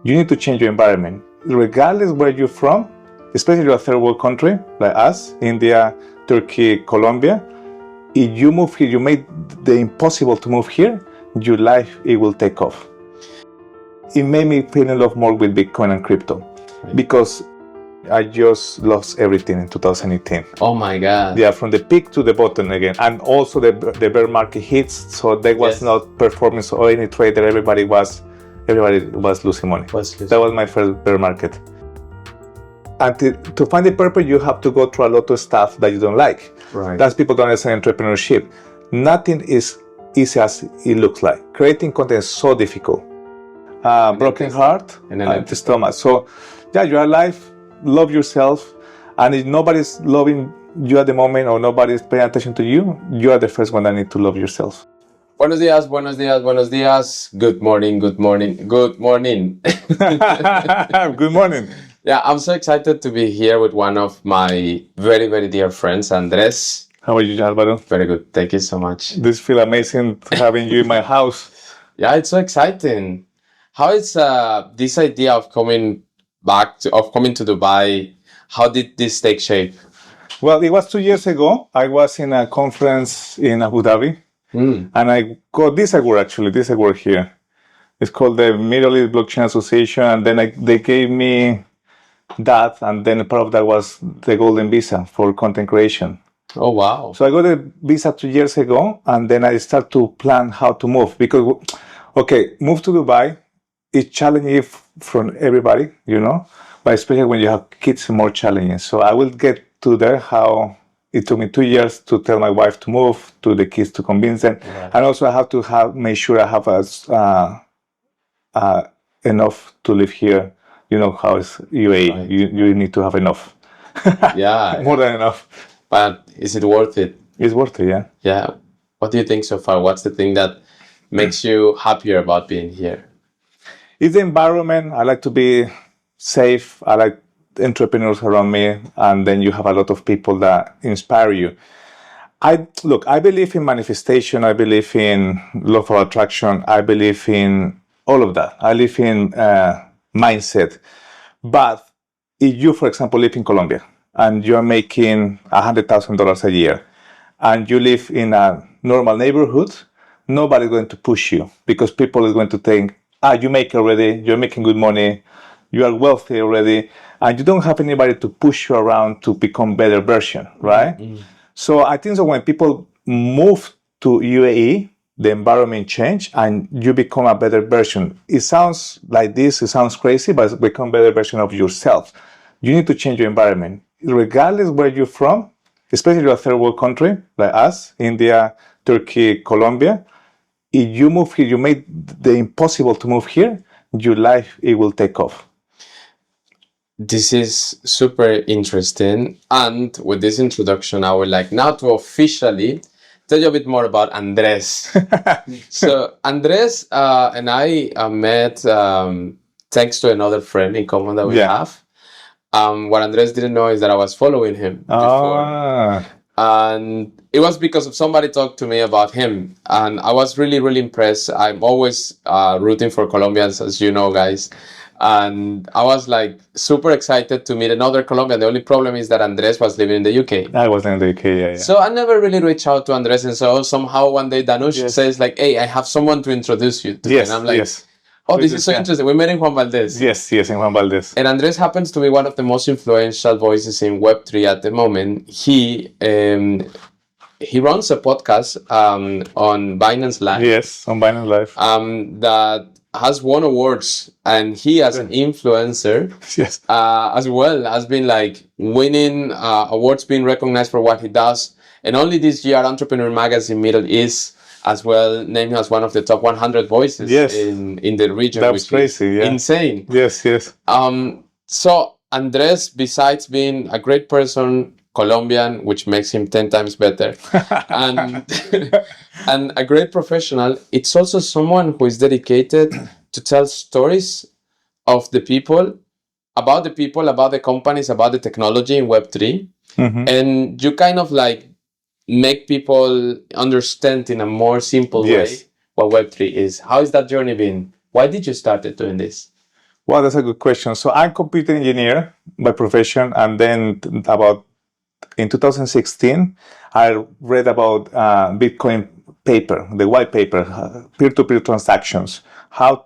you need to change your environment. Regardless where you're from, especially a third world country like us, India, Turkey, Colombia, if you move here, you make the impossible to move here, your life, it will take off. It made me feel in love more with Bitcoin and crypto because I just lost everything in 2018. Oh my God. Yeah, from the peak to the bottom again. And also the bear market hits, so that was not performing. So any trader, everybody was losing money. That was my first bear market. And to find the purpose, you have to go through a lot of stuff that you don't like. Right. That's people don't understand entrepreneurship. Nothing is easy as it looks like. Creating content is so difficult. Broken heart and the stomach. So yeah, you're alive, love yourself, and if nobody's loving you at the moment or nobody's paying attention to you, you are the first one that need to love yourself. Buenos días, buenos días, buenos días. Good morning, good morning, good morning. Good morning. Yeah, I'm so excited to be here with one of my very, very dear friends, Andres. How are you, Alvaro? Very good. Thank you so much. This feels amazing having you in my house. Yeah, it's so exciting. How is this idea of coming to Dubai? How did this take shape? Well, it was 2 years ago. I was in a conference in Abu Dhabi, and I got this award here. It's called the Middle East Blockchain Association, and then they gave me that, and then part of that was the golden visa for content creation. Oh, wow. So I got a visa 2 years ago, and then I start to plan how to move because, move to Dubai is challenging from everybody, but especially when you have kids, it's more challenging. So I will get to there how it took me 2 years to tell my wife to move, to the kids to convince them. Right. And also I have to make sure I have enough to live here. You know how it's UAE, right. You need to have enough. Yeah. More than enough. But is it worth it? It's worth it, yeah. Yeah. What do you think so far? What's the thing that makes you happier about being here? It's the environment. I like to be safe. I like entrepreneurs around me. And then you have a lot of people that inspire you. I believe in manifestation. I believe in law of attraction. I believe in all of that. I live in mindset. But if you, for example, live in Colombia and you're making $100,000 a year and you live in a normal neighborhood, nobody's going to push you because people are going to think, you make already, you're making good money, you are wealthy already, and you don't have anybody to push you around to become better version, right? Mm-hmm. So I think that when people move to UAE, the environment change and you become a better version. It sounds like this, it sounds crazy, but it's become a better version of yourself. You need to change your environment. Regardless where you're from, especially a third world country like us, India, Turkey, Colombia, if you move here, you make the impossible to move here, your life, it will take off. This is super interesting. And with this introduction, I would like now to officially tell you a bit more about Andres. So Andres and I met thanks to another friend in common that we have. What Andres didn't know is that I was following him before. And it was because of somebody talked to me about him. And I was really, really impressed. I'm always rooting for Colombians, as you know, guys. And I was like super excited to meet another Colombian. The only problem is that Andres was living in the UK. I was in the UK, yeah. So I never really reached out to Andres. And so somehow one day Danush says like, hey, I have someone to introduce you to. Yes, and I'm like, yes. Oh, this is so interesting. We met in Juan Valdez. Yes, in Juan Valdez. And Andres happens to be one of the most influential voices in Web3 at the moment. He runs a podcast on Binance Live. Yes, on Binance Live. That has won awards, and he as an influencer as well has been like winning awards, being recognized for what he does. And only this year, Entrepreneur Magazine Middle East as well named him as one of the top 100 voices in the region. That's crazy, insane. Yes. So Andres, besides being a great person, Colombian, which makes him 10 times better, and and a great professional, it's also someone who is dedicated to tell stories of the people, about the companies, about the technology in Web3. Mm-hmm. And you kind of like make people understand in a more simple way what Web3 is. How has that journey been? Why did you start doing this? Well, that's a good question. So I'm computer engineer by profession, and then about in 2016, I read about Bitcoin paper, the white paper, peer-to-peer transactions, how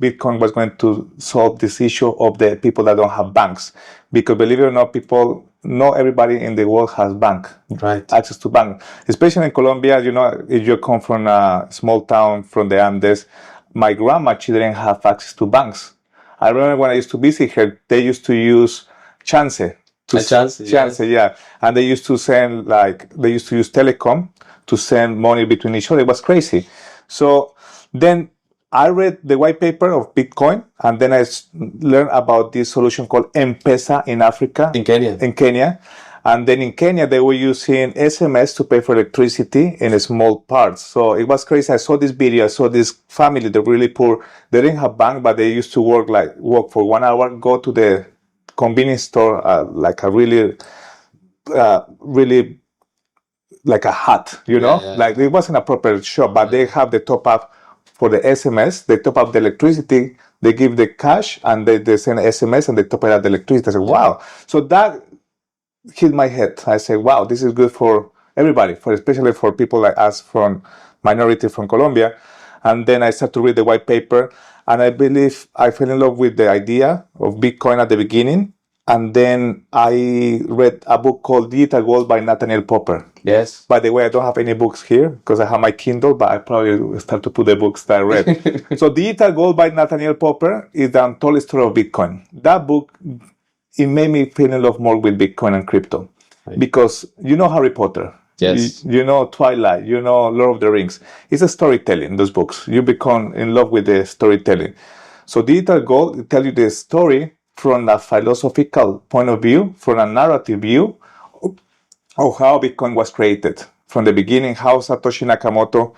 Bitcoin was going to solve this issue of the people that don't have banks, because believe it or not, people, not everybody in the world has bank Right. access to bank, especially in Colombia. You know, if you come from a small town from the Andes, my grandma, she didn't have access to banks. I remember when I used to visit her, they used to use chance to A chance, chance, yes. yeah, and they used to send they used to use telecom to send money between each other. It was crazy. So then I read the white paper of Bitcoin, and then I learned about this solution called M-PESA in Africa, In Kenya. in Kenya. And then in Kenya, they were using SMS to pay for electricity in small parts. So it was crazy. I saw this video. I saw this family, they're really poor. They didn't have bank, but they used to work for 1 hour, go to the convenience store, like a really like a hut, you know, Yeah. like it wasn't a proper shop, but they have the top up for the SMS, they top up the electricity, they give the cash, and they send SMS and they top it up the electricity. I said, wow. So that hit my head. I said, wow, this is good for everybody, for especially for people like us from minority from Colombia. And then I started to read the white paper, and I believe I fell in love with the idea of Bitcoin at the beginning. And then I read a book called Digital Gold by Nathaniel Popper. Yes. By the way, I don't have any books here because I have my Kindle, but I probably will start to put the books that I read. So Digital Gold by Nathaniel Popper is the untold story of Bitcoin. That book, it made me fall in love more with Bitcoin and crypto. Right. Because you know Harry Potter. Yes. You know Twilight, you know Lord of the Rings. It's a storytelling, those books. You become in love with the storytelling. So Digital Gold tells you the story from a philosophical point of view, from a narrative view of how Bitcoin was created. From the beginning, how Satoshi Nakamoto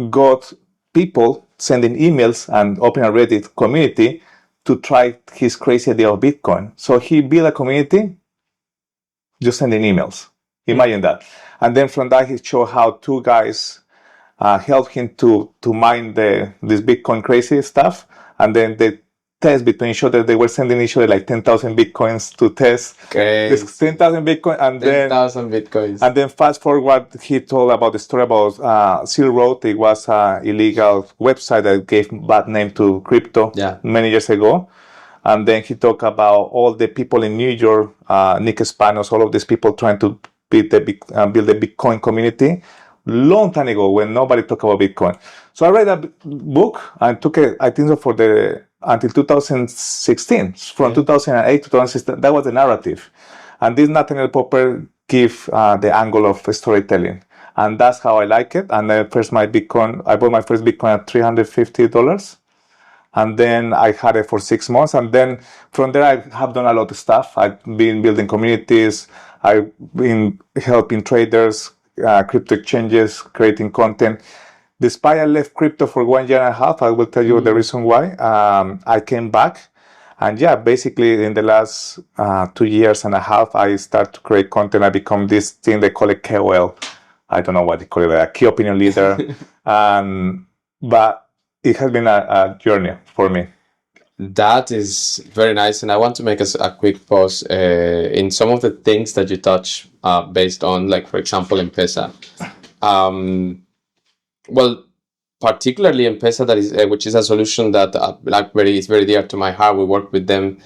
got people sending emails and opening a Reddit community to try his crazy idea of Bitcoin. So he built a community just sending emails. Imagine that. And then from that, he showed how two guys helped him to mine this Bitcoin crazy stuff. And then they test between each other. They were sending each other like 10,000 Bitcoins to test. Okay. This 10,000 Bitcoin. And 10,000 Bitcoins. And then fast forward, he told about the story about Silk Road. It was an illegal website that gave bad name to crypto many years ago. And then he talked about all the people in New York, Nick Spanos, all of these people trying to build the Bitcoin community long time ago when nobody talked about Bitcoin. So I read that book and took it, I think, until 2016. From 2008 to 2016, that was the narrative. And this Nathaniel Popper gave the angle of storytelling. And that's how I like it. And I bought my first Bitcoin at $350. And then I had it for 6 months. And then from there, I have done a lot of stuff. I've been building communities. I've been helping traders, crypto exchanges, creating content. Despite I left crypto for 1 year and a half, I will tell you the reason why. I came back. And basically in the last 2 years and a half, I started to create content. I become this thing, they call it KOL. I don't know what they call it, a key opinion leader. But it has been a journey for me. That is very nice. And I want to make a quick pause in some of the things that you touch based on, like, for example, M-PESA. Well, particularly M-PESA, that is, which is a solution that is very dear to my heart. We worked with them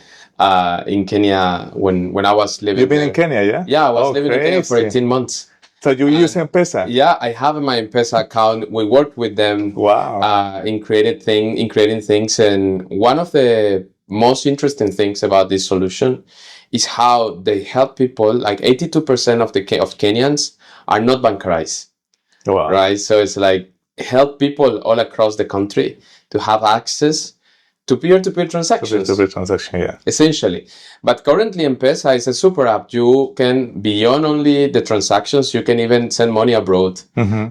in Kenya when I was living. You've been there. in Kenya, yeah? Yeah, I was living in Kenya for 18 months. So you use M-PESA? Yeah, I have my M-PESA account. We worked with them. Wow. In creating things, and one of the most interesting things about this solution is how they help people. Like 82% of Kenyans are not bancarized. Wow. Right? So it's like help people all across the country to have access to peer-to-peer transactions. Peer-to-peer transaction, yeah. Essentially. But currently M-PESA is a super app. You can, beyond only the transactions, you can even send money abroad,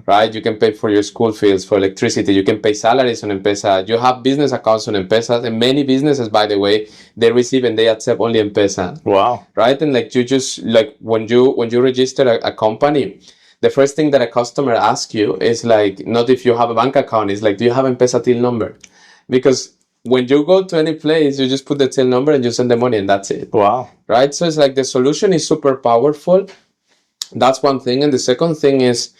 right? You can pay for your school fees, for electricity. You can pay salaries on M-PESA. You have business accounts on M-PESA. And many businesses, by the way, they receive and they accept only M-PESA. Wow. Right? And like you just, like when you register a company, the first thing that a customer asks you is like, not if you have a bank account, it's like, do you have M-PESA till number? Because when you go to any place, you just put the till number and you send the money and that's it. Wow. Right? So it's like the solution is super powerful. That's one thing. And the second thing is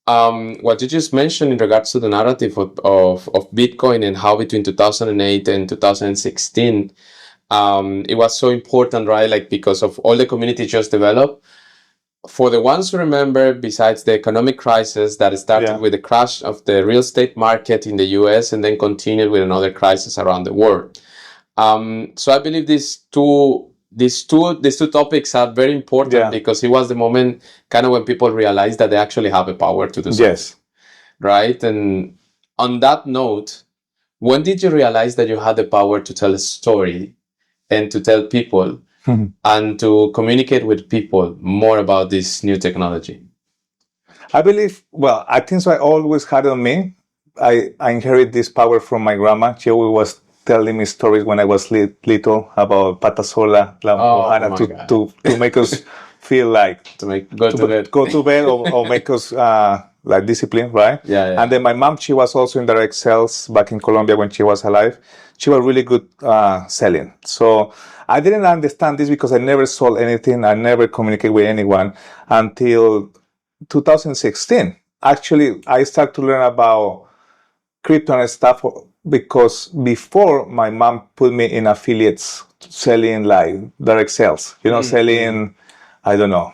what you just mentioned in regards to the narrative of Bitcoin and how between 2008 and 2016, it was so important, right? Like because of all the community just developed. For the ones who remember, besides the economic crisis that started with the crash of the real estate market in the US and then continued with another crisis around the world. So I believe these two topics are very important because it was the moment kind of when people realized that they actually have a power to do something. Yes. Right? And on that note, when did you realize that you had the power to tell a story and to tell people and to communicate with people more about this new technology? I believe, well, I think so. I always had it on me. I inherited this power from my grandma. She always was telling me stories when I was little about Patasola, La Mojana, to make us feel like go to bed or make us like disciplined, right? Yeah. And then my mom, she was also in direct sales back in Colombia when she was alive. She was really good selling. So I didn't understand this because I never sold anything. I never communicated with anyone until 2016. Actually, I started to learn about crypto and stuff because before my mom put me in affiliates selling like direct sales, selling, I don't know,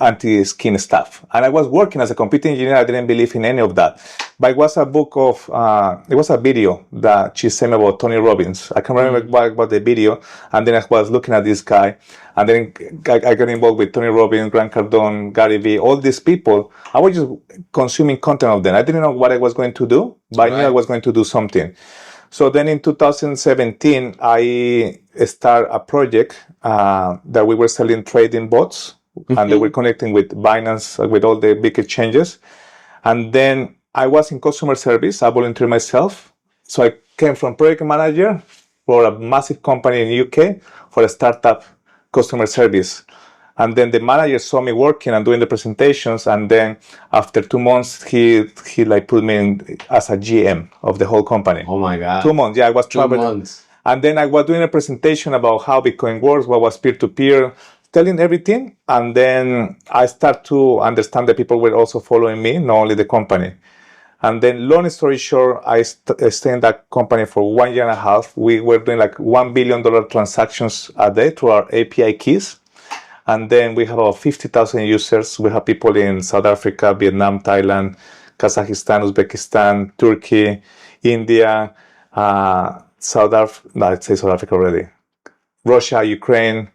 anti-skin stuff. And I was working as a computer engineer. I didn't believe in any of that. But it was it was a video that she sent me about Tony Robbins. I can't remember about the video. And then I was looking at this guy. And then I got involved with Tony Robbins, Grant Cardone, Gary Vee, all these people. I was just consuming content of them. I didn't know what I was going to do, but I knew I was going to do something. So then in 2017, I started a project that we were selling trading bots, and they were connecting with Binance, with all the big exchanges. And then I was in customer service. I volunteered myself. So I came from project manager for a massive company in the UK for a startup customer service. And then the manager saw me working and doing the presentations. And then after 2 months, he like put me in as a GM of the whole company. Oh my God. 2 months. Yeah, I was traveling. 2 months. And then I was doing a presentation about how Bitcoin works, what was peer-to-peer, telling everything. And then I start to understand that people were also following me, not only the company. And then, long story short, I stayed in that company for 1 year and a half. We were doing like $1 billion transactions a day through our API keys. And then we have about 50,000 users. We have people in South Africa, Vietnam, Thailand, Kazakhstan, Uzbekistan, Turkey, India, South Africa already, Russia, Ukraine,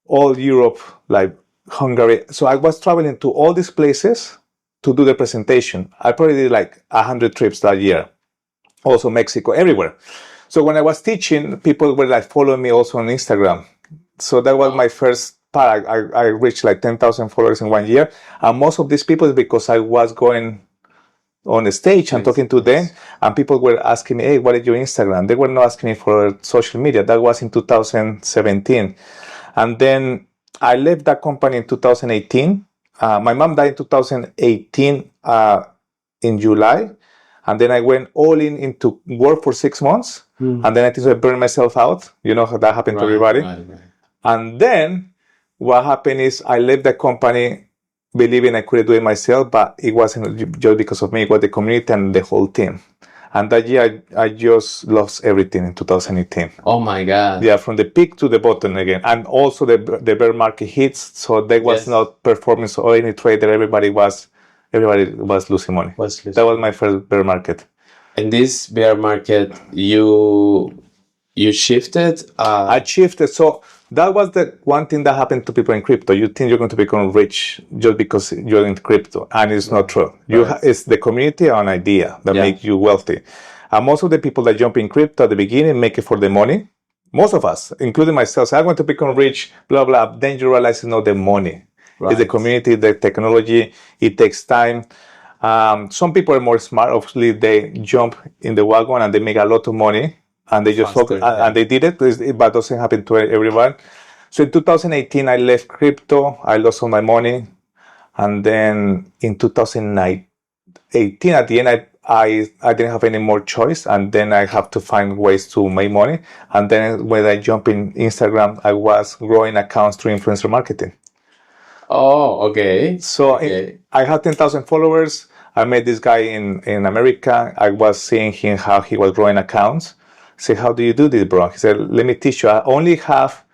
all Europe, like Hungary. So I was traveling to all these places to do the presentation. I probably did like 100 trips that year. Also Mexico, everywhere. So when I was teaching, people were like following me also on Instagram. So that was my first part. I reached like 10,000 followers in 1 year. And most of these people is because I was going on the stage and talking to them, and people were asking me, hey, what is your Instagram? They were not asking me for social media. That was in 2017. And then I left that company in 2018. My mom died in 2018 in July. And then I went all into work for 6 months. And then I think I burned myself out. You know how that happened to everybody. Right. And then what happened is I left the company believing I could do it myself, but it wasn't just because of me. It was the community and the whole team. And that year, I just lost everything in 2018. Oh my God. Yeah, from the peak to the bottom again. And also the bear market hits. So there was not performance or any trader. Everybody was losing money. That was my first bear market. And this bear market, you shifted? I shifted. So that was the one thing that happened to people in crypto. You think you're going to become rich just because you're in crypto, and it's not true. It's the community or an idea that make you wealthy. And most of the people that jump in crypto at the beginning make it for the money. Most of us, including myself, say, I want to become rich, blah, blah. Then you realize it's not the money. Right. It's the community, the technology. It takes time. Some people are more smart. Obviously, they jump in the wagon and they make a lot of money. And they just focus, and they did it, but it doesn't happen to everyone. So in 2018, I left crypto. I lost all my money. And then in 2018, at the end, I didn't have any more choice, and then I have to find ways to make money. And then when I jump in Instagram, I was growing accounts through influencer marketing. Oh, okay. So Okay. I had 10,000 followers. I met this guy in America. I was seeing him how he was growing accounts. I said, how do you do this, bro? He said, let me teach you. I only have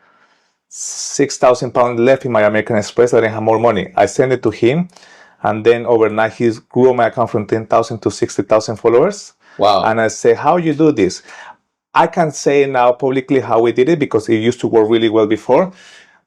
6,000 pounds left in my American Express. I didn't have more money. I sent it to him. And then overnight, he grew my account from 10,000 to 60,000 followers. Wow. And I say, how you do this? I can say now publicly how we did it because it used to work really well before.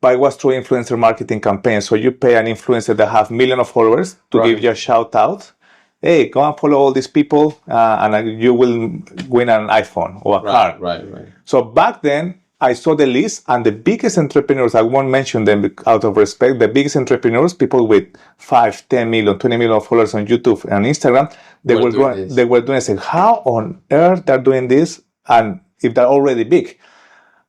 But it was through influencer marketing campaigns. So you pay an influencer that have millions of followers to Right. give you a shout out. Hey, go and follow all these people, and you will win an iPhone or a car. Right. So back then, I saw the list, and the biggest entrepreneurs, I won't mention them out of respect, the biggest entrepreneurs, people with 5, 10 million, 20 million followers on YouTube and Instagram, they were doing this. How on earth they're doing this? And if they're already big.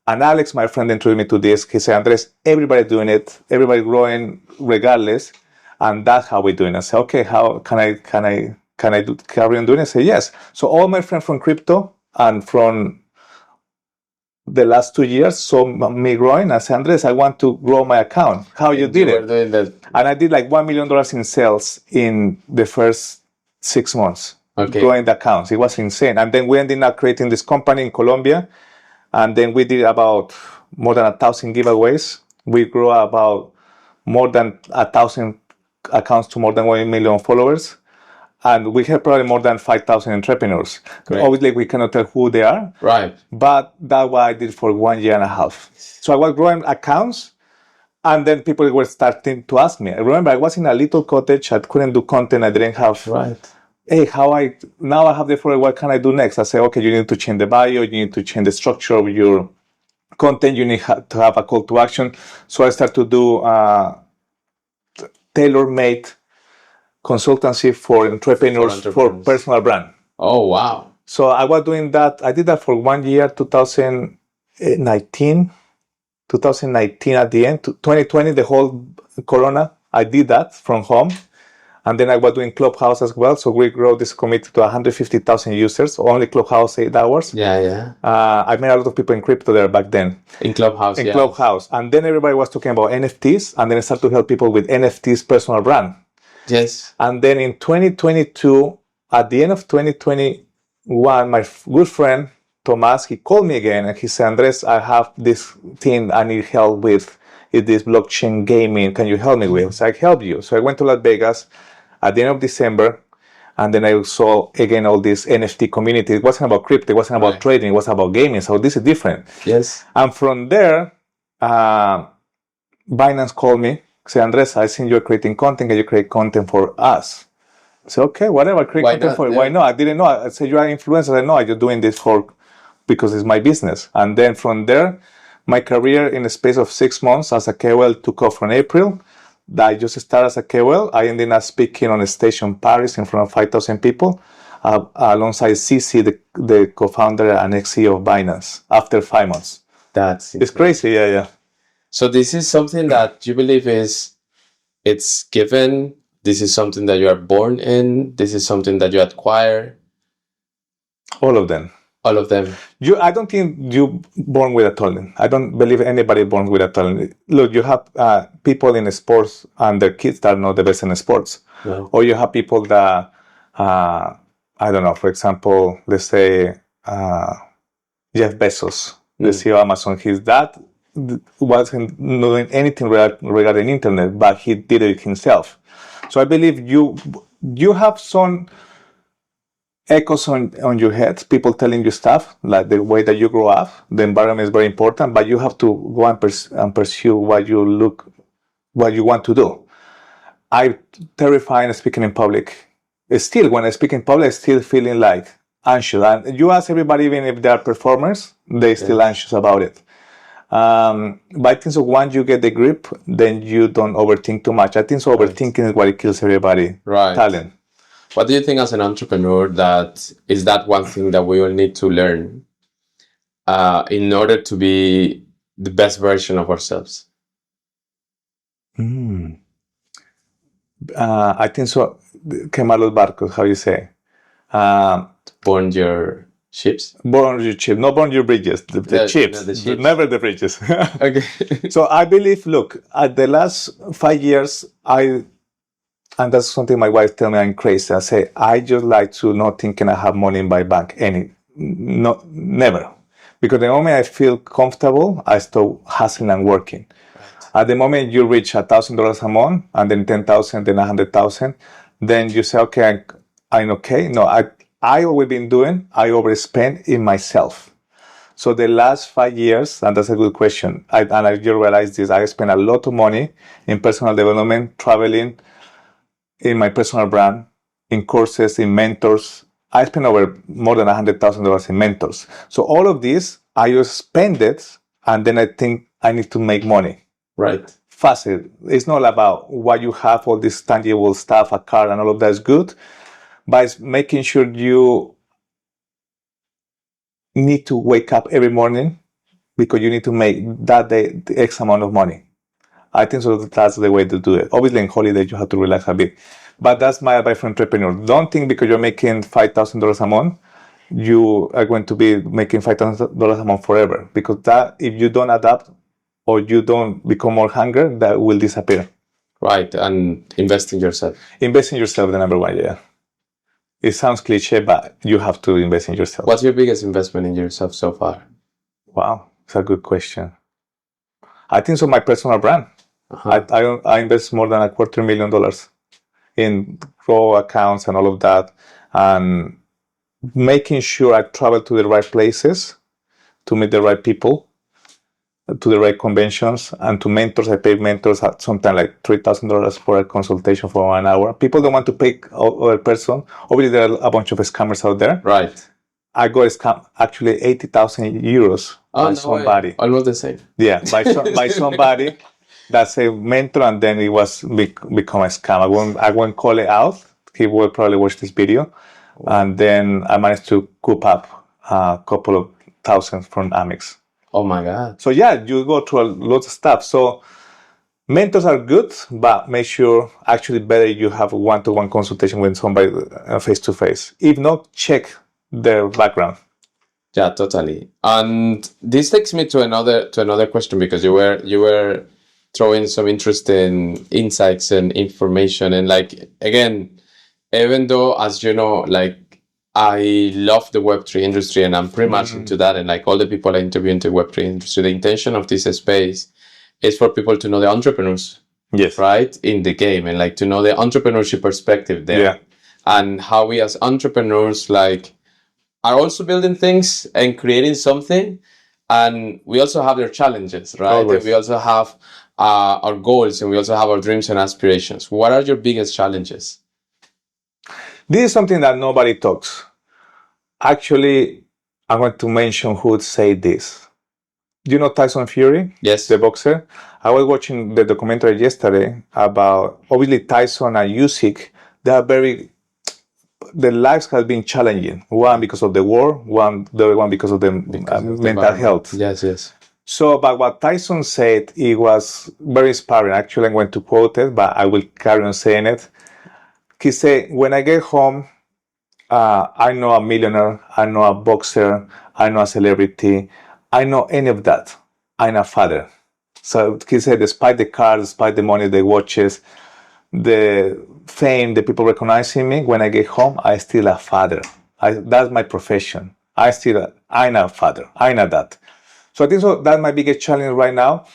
And Alex, my friend, introduced me to this. He said, Andres, everybody doing it, everybody growing regardless. And that's how we're doing it. I said, okay, how can I carry on doing it? I said, yes. So all my friends from crypto and from the last 2 years saw me growing. I said, Andres, I want to grow my account. How you did it? Doing that. And I did like $1 million in sales in the first 6 months. Okay. Growing the accounts. It was insane. And then we ended up creating this company in Colombia. And then we did about more than 1,000 giveaways. We grew about more than 1,000 accounts to more than 1 million followers. And we have probably more than 5,000 entrepreneurs. Great. Obviously, we cannot tell who they are. Right. But that's what I did for 1 year and a half. So I was growing accounts, and then people were starting to ask me. I remember I was in a little cottage. I couldn't do content. I didn't have... Right. Hey, now I have the follower, what can I do next? I say, okay, you need to change the bio, you need to change the structure of your content, you need to have a call to action. So I start to do tailor-made consultancy for entrepreneurs for personal brand. Oh, wow. So I was doing that. I did that for 1 year, 2019 at the end, 2020, the whole Corona, I did that from home. And then I was doing Clubhouse as well. So we grew this community to 150,000 users, only Clubhouse 8 hours. Yeah. I met a lot of people in crypto there back then. In Clubhouse, Clubhouse. And then everybody was talking about NFTs. And then I started to help people with NFTs personal brand. Yes. And then in 2022, at the end of 2021, my good friend, Tomas, he called me again and he said, Andres, I have this thing I need help with. It's this blockchain gaming. Can you help me with? So I help you. So I went to Las Vegas at the end of December, and then I saw again all this NFT community. It wasn't about crypto, it wasn't about trading, it was about gaming. So this is different. Yes. And from there, Binance called me, said, Andres, I seen you're creating content. Can you create content for us? I said, okay, whatever, create content for you. Why not? I didn't know. I said, you are an influencer. I know I'm just doing this because it's my business. And then from there, my career in the space of 6 months as a KOL took off from April. I just started as a KOL. I ended up speaking on a stage in Paris in front of 5,000 people, alongside CC, the co-founder and ex-CEO of Binance, after 5 months. It's crazy, yeah. So this is something that you believe it's given. This is something that you are born in. This is something that you acquire. All of them. All of them. I don't think you're born with a talent. I don't believe anybody born with a talent. Look, you have people in sports and their kids that are not the best in sports. No. Or you have people that, I don't know, for example, let's say Jeff Bezos, the CEO of Amazon. His dad wasn't doing anything regarding internet, but he did it himself. So I believe you have some echoes on your head, people telling you stuff, like the way that you grow up. The environment is very important, but you have to go and pursue what you want to do. I'm terrified speaking in public. Still, when I speak in public, I still feeling like anxious. And you ask everybody, even if they are performers, they're still anxious about it. But I think so once you get the grip, then you don't overthink too much. I think so overthinking is what it kills everybody. Right. Talent. What do you think as an entrepreneur that is that one thing that we all need to learn in order to be the best version of ourselves? I think so. Quemar los barcos, how you say. Burn your ships. Burn your chip, not burn your bridges, the chips, no, the chips. never the bridges. Okay. So I believe, look, at the last 5 years, and that's something my wife tell me I'm crazy. I say, I just like to not thinking I have money in my bank. Never. Because the moment I feel comfortable, I start hustling and working. At the moment you reach $1,000 a month, and then 10,000, then 100,000, then you say, okay, I'm okay. No, I always been doing, I overspend in myself. So the last 5 years, and that's a good question, I just realized this, I spent a lot of money in personal development, traveling, in my personal brand, in courses, in mentors. I spent over more than $100,000 in mentors. So all of this, I just spend it, and then I think I need to make money. Right. Faster. It's not about what you have, all this tangible stuff, a car, and all of that is good, but it's making sure you need to wake up every morning because you need to make that day the X amount of money. I think so that's the way to do it. Obviously, in holidays, you have to relax a bit. But that's my advice for entrepreneurs. Don't think because you're making $5,000 a month, you are going to be making $5,000 a month forever. Because that, if you don't adapt or you don't become more hungry, that will disappear. Right. And invest in yourself. Invest in yourself, the number one, yeah. It sounds cliche, but you have to invest in yourself. What's your biggest investment in yourself so far? Wow, it's a good question. I think so, my personal brand. I invest more than $250,000 in grow accounts and all of that, and making sure I travel to the right places to meet the right people, to the right conventions, and to mentors. I pay mentors at sometimes like $3,000 for a consultation for 1 hour. People don't want to pay other person. Obviously, there are a bunch of scammers out there. Right. I got scammed actually 80,000 euros by somebody. Way. Almost the same. Yeah, by somebody. That's a mentor, and then it was become a scam. I won't call it out. He will probably watch this video. Wow. And then I managed to coop up a couple of thousands from Amex. Oh my God. So yeah, you go through a lot of stuff. So mentors are good, but make sure actually better you have one-to-one consultation with somebody face-to-face. If not, check their background. Yeah, totally. And this takes me to another question, because you were throwing some interesting insights and information. And like, again, even though, as you know, like I love the Web3 industry and I'm pretty much into that. And like all the people I interview into the Web3 industry, the intention of this space is for people to know the entrepreneurs. Yes. Right? In the game, and like to know the entrepreneurship perspective there. Yeah. And how we as entrepreneurs like are also building things and creating something. And we also have their challenges, right? Always. And we also have our goals, and we also have our dreams and aspirations. What are your biggest challenges? This is something that nobody talks. Actually, I want to mention who would say this. Do you know Tyson Fury? Yes. The boxer? I was watching the documentary yesterday about, obviously, Tyson and Usyk. They are their lives have been challenging. One because of the war, the other one because of the mental health. Yes. So, but what Tyson said, it was very inspiring. Actually, I'm going to quote it, but I will carry on saying it. He said, when I get home, I know a millionaire, I know a boxer, I know a celebrity, I know any of that. I'm a father. So he said, despite the cars, despite the money, the watches, the fame, the people recognizing me, when I get home, I still a father. That's my profession. I'm a father. I'm a dad. So I think that's my biggest challenge right now.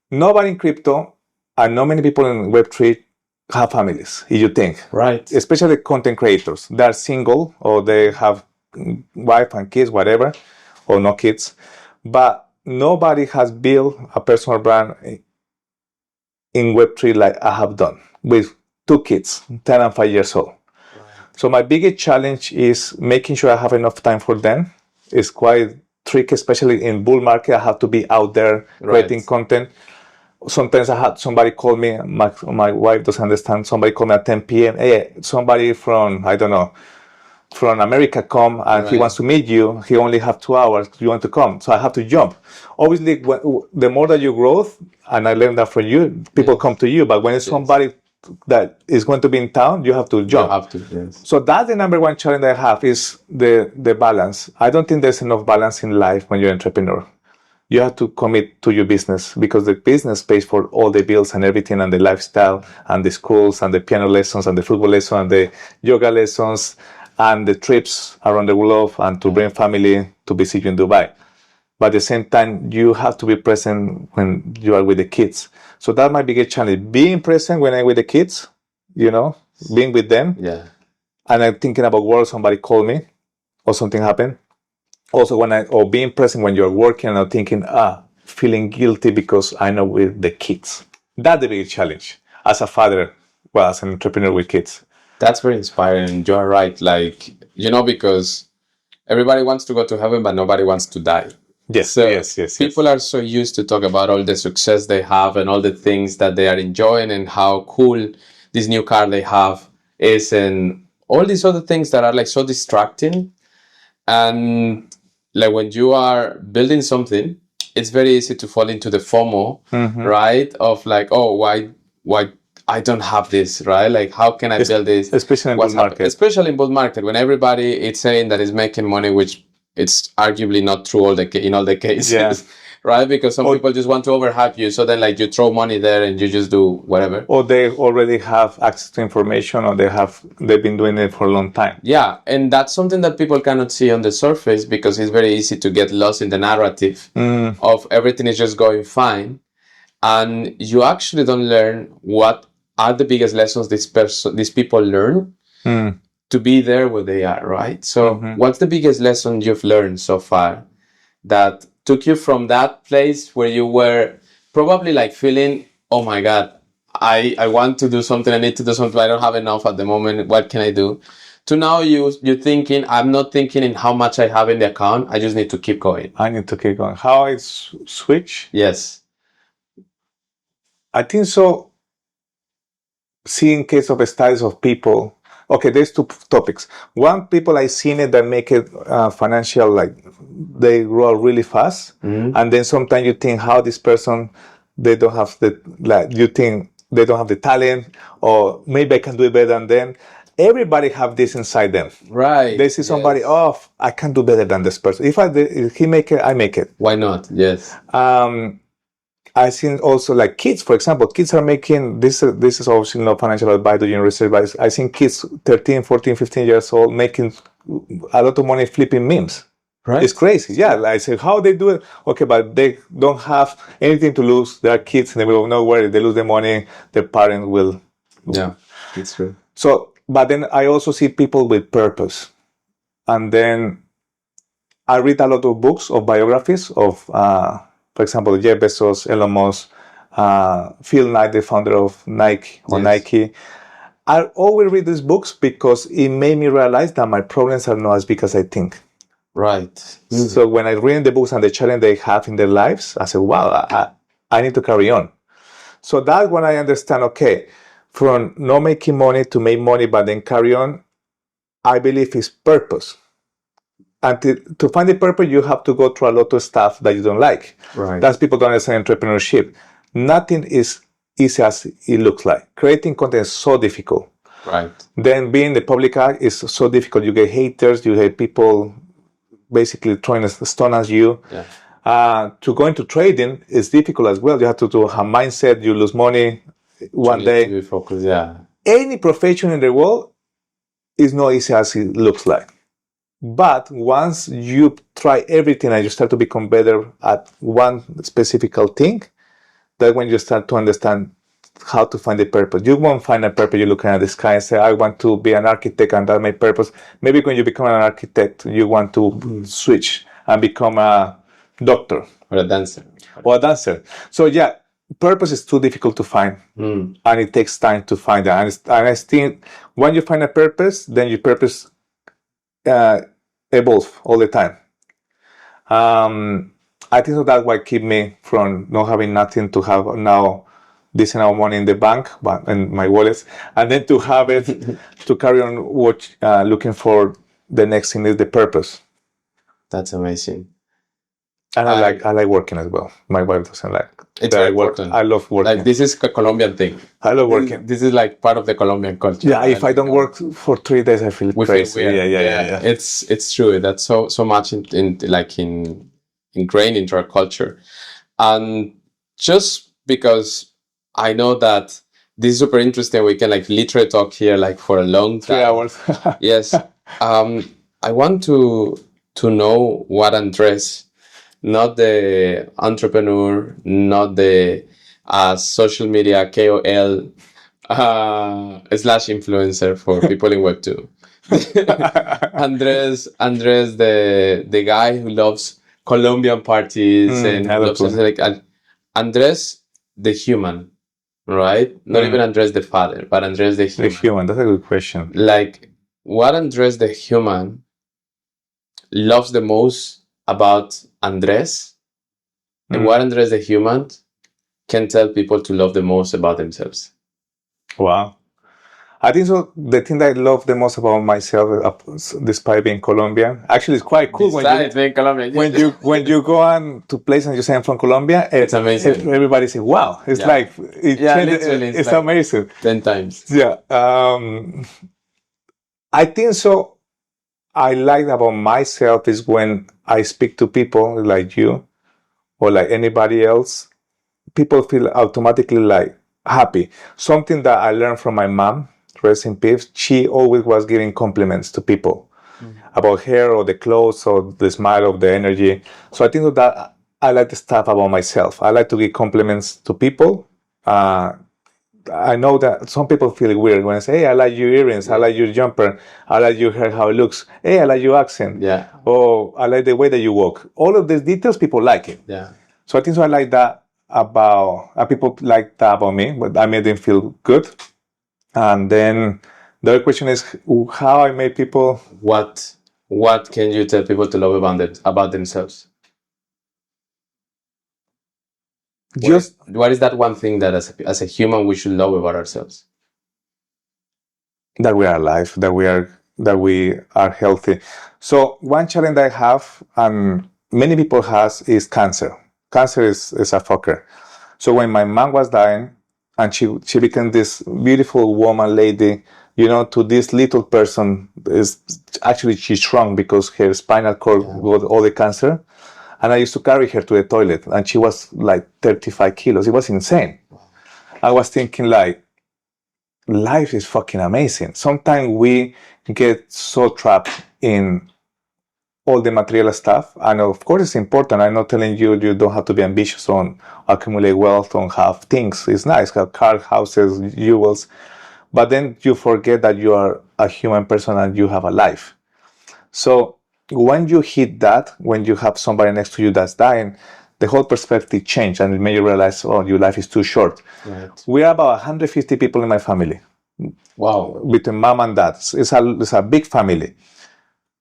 Nobody in crypto and not many people in Web3 have families, if you think. Right. Especially content creators. They are single or they have wife and kids, whatever, or no kids. But nobody has built a personal brand in Web3 like I have done with 2 kids, 10 and 5 years old. Right. So my biggest challenge is making sure I have enough time for them. It's quite tricky, especially in bull market. I have to be out there creating content. Sometimes I had somebody call me, my wife doesn't understand, somebody call me at 10 p.m. Hey, somebody from, I don't know, from America come and he wants to meet you. He only have 2 hours. Do you want to come? So I have to jump. Obviously, the more that you grow, and I learned that from you, people come to you. But when it's somebody that is going to be in town, you have to jump. You have to, yes. So that's the number one challenge I have is the balance. I don't think there's enough balance in life when you're an entrepreneur. You have to commit to your business because the business pays for all the bills and everything and the lifestyle and the schools and the piano lessons and the football lessons and the yoga lessons and the trips around the globe and to bring family to visit you in Dubai. But at the same time, you have to be present when you are with the kids. So that might be a challenge. Being present when I'm with the kids, being with them. Yeah. And I'm thinking about work, somebody called me or something happened. Also, or being present when you're working and I'm thinking, feeling guilty because I know with the kids. That's the big challenge as a father, as an entrepreneur with kids. That's very inspiring. You're right. Because everybody wants to go to heaven, but nobody wants to die. Yes, so yes. People are so used to talk about all the success they have and all the things that they are enjoying and how cool this new car they have is and all these other things that are so distracting. And when you are building something, it's very easy to fall into the FOMO, right? Of why I don't have this, right? How can I build this? Especially in bull market. Especially in bull market, when everybody is saying that is making money, which it's arguably not true in all the cases, right? Because some people just want to overhype you. So then you throw money there and you just do whatever. Or they already have access to information or they've been doing it for a long time. Yeah. And that's something that people cannot see on the surface because it's very easy to get lost in the narrative of everything is just going fine. And you actually don't learn what are the biggest lessons these people learn to be there where they are, right? So what's the biggest lesson you've learned so far that took you from that place where you were probably feeling, oh my God, I want to do something, I need to do something, I don't have enough at the moment, what can I do? To now you're thinking, I'm not thinking in how much I have in the account, I just need to keep going. I need to keep going. How I switch? Yes. I think so. Seeing case of studies of people. Okay, there's two topics. One, people I seen it that make it financial, they grow really fast, and then sometimes you think how this person they don't have you think they don't have the talent, or maybe I can do it better than them. Everybody have this inside them. Right. They see somebody, I can do better than this person. If he make it, I make it. Why not? Yes. I've seen also kids, for example, kids are making, this is obviously not financial advice or research, but I've seen kids 13, 14, 15 years old making a lot of money flipping memes. Right. It's crazy. Yeah. I say, how they do it? Okay, but they don't have anything to lose. They are kids in the middle of nowhere. If they lose their money, their parents will. Yeah, it's true. So, but then I also see people with purpose. And then I read a lot of books of biographies of, for example, Jeff Bezos, Elon Musk, Phil Knight, the founder of Nike or Nike. I always read these books because it made me realize that my problems are not as big as I think. Right. So when I read the books and the challenge they have in their lives, I said, wow, I need to carry on. So that's when I understand, okay, from not making money to make money, but then carry on, I believe is purpose. And to find the purpose, you have to go through a lot of stuff that you don't like. Right. That's people don't understand entrepreneurship. Nothing is easy as it looks like. Creating content is so difficult. Right. Then being the public eye is so difficult. You get haters, you get people basically throwing a stone at you. Yeah. To go into trading is difficult as well. You have to do a mindset, you lose money one day. To be focused, yeah. Any profession in the world is not easy as it looks like. But once you try everything and you start to become better at one specific thing, that's when you start to understand how to find the purpose. You won't find a purpose. You're looking at the sky and say, I want to be an architect and that's my purpose. Maybe when you become an architect, you want to switch and become a doctor. Or a dancer. So yeah, purpose is too difficult to find. And it takes time to find that. And I think when you find a purpose, then your purpose evolve all the time. I think so that's what keep me from not having nothing to have now decent amount of money in the bank and my wallets, and then to have it to carry on looking for the next thing is the purpose. That's amazing. And I like working as well. My wife doesn't like. It's very important. I love working. Like, this is a Colombian thing. I love working. This is like part of the Colombian culture. Yeah, if I don't work for 3 days, I feel crazy. Yeah. It's true. That's so much ingrained into our culture. And just because I know that this is super interesting, we can like literally talk here like for a long time. 3 hours. Yes. I want to know what Andres, not the entrepreneur, not the social media KOL slash influencer for people in Web2. Andres, the guy who loves Colombian parties and loves like Andres, the human, right? Not even Andres the father, but Andres the human. The human. That's a good question. Like, what Andres the human loves the most about Andres, and what Andres the human can tell people to love the most about themselves. Wow. I think so. The thing that I love the most about myself, despite being Colombian, actually it's quite cool being Colombian, when you go on to place and you say I'm from Colombia. It's amazing. Everybody says, "Wow!" It's like it's like amazing. 10 times. Yeah. I think so. I like about myself is when I speak to people like you or like anybody else, people feel automatically like happy. Something that I learned from my mom, rest in peace, she always was giving compliments to people about hair or the clothes or the smile or the energy. So I think that I like the stuff about myself. I like to give compliments to people. I know that some people feel weird when I say, "Hey, I like your earrings. I like your jumper. I like your hair, how it looks. Hey, I like your accent. Yeah. Oh, I like the way that you walk." All of these details, people like it. Yeah. So I think so. I like that about people like that about me, but I made them feel good. And then the other question is how I made people. What can you tell people to love about themselves? What is that one thing that as a human we should love about ourselves? That we are alive, that we are healthy. So one challenge I have, and many people has, is cancer. Cancer is a fucker. So when my mom was dying, and she became this beautiful woman, lady, to this little person, is actually she shrunk because her spinal cord got all the cancer. And I used to carry her to the toilet, and she was like 35 kilos. It was insane. I was thinking like, life is fucking amazing. Sometimes we get so trapped in all the material stuff, and of course it's important. I'm not telling you don't have to be ambitious on accumulate wealth, on have things. It's nice, have cars, houses, jewels, but then you forget that you are a human person and you have a life. So when you hit that, when you have somebody next to you that's dying, the whole perspective changes, and it made you realize, oh, your life is too short. Right. We are about 150 people in my family. Wow. Between mom and dad. It's a big family.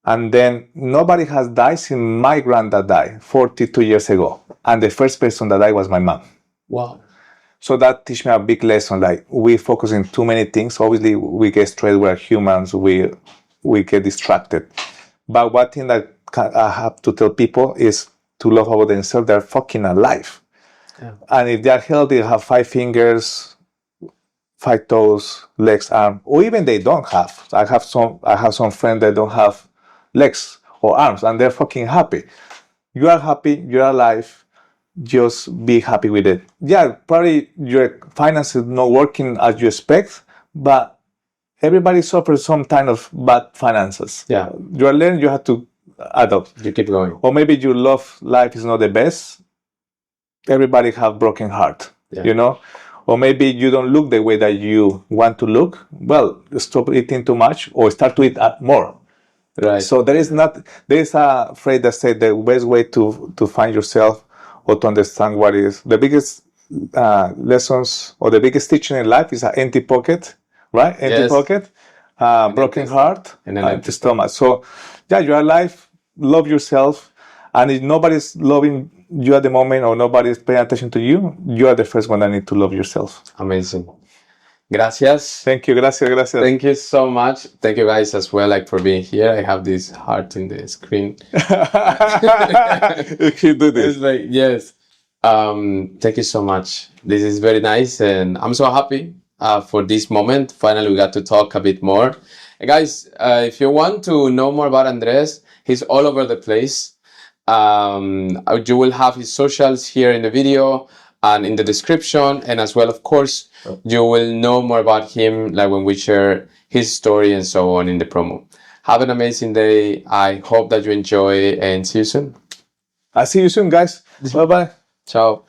And then nobody has died since my granddad died 42 years ago. And the first person that died was my mom. Wow. So that teach me a big lesson. Like, we focus on too many things. Obviously, we get stressed. We're humans. We get distracted. But one thing that I have to tell people is to love about themselves. They're fucking alive. Yeah. And if they're healthy, they have 5 fingers, 5 toes, legs, arms, or even they don't have. I have some friends that don't have legs or arms, and they're fucking happy. You are happy. You're alive. Just be happy with it. Yeah, probably your finances not working as you expect, but everybody suffers some kind of bad finances. Yeah. You are learning, you have to adopt. You keep going. Or maybe your love life is not the best. Everybody have broken heart, Or maybe you don't look the way that you want to look. Well, stop eating too much or start to eat more. Right. So there is a phrase that says the best way to find yourself or to understand what is the biggest lessons or the biggest teaching in life is an empty pocket, right? Empty pocket, broken heart, and an empty stomach. So, yeah, you're alive, love yourself, and if nobody's loving you at the moment or nobody's paying attention to you, you are the first one that need to love yourself. Amazing. Gracias. Thank you. Gracias. Thank you so much. Thank you guys as well, like for being here. I have this heart in the screen. You can do this. It's like, yes. Thank you so much. This is very nice, and I'm so happy for this moment. Finally, we got to talk a bit more. And guys, if you want to know more about Andres, he's all over the place. You will have his socials here in the video and in the description, and as well, of course, you will know more about him like when we share his story and so on in the promo. Have an amazing day. I hope that you enjoy, and see you soon. I'll see you soon, guys. Bye bye. Ciao.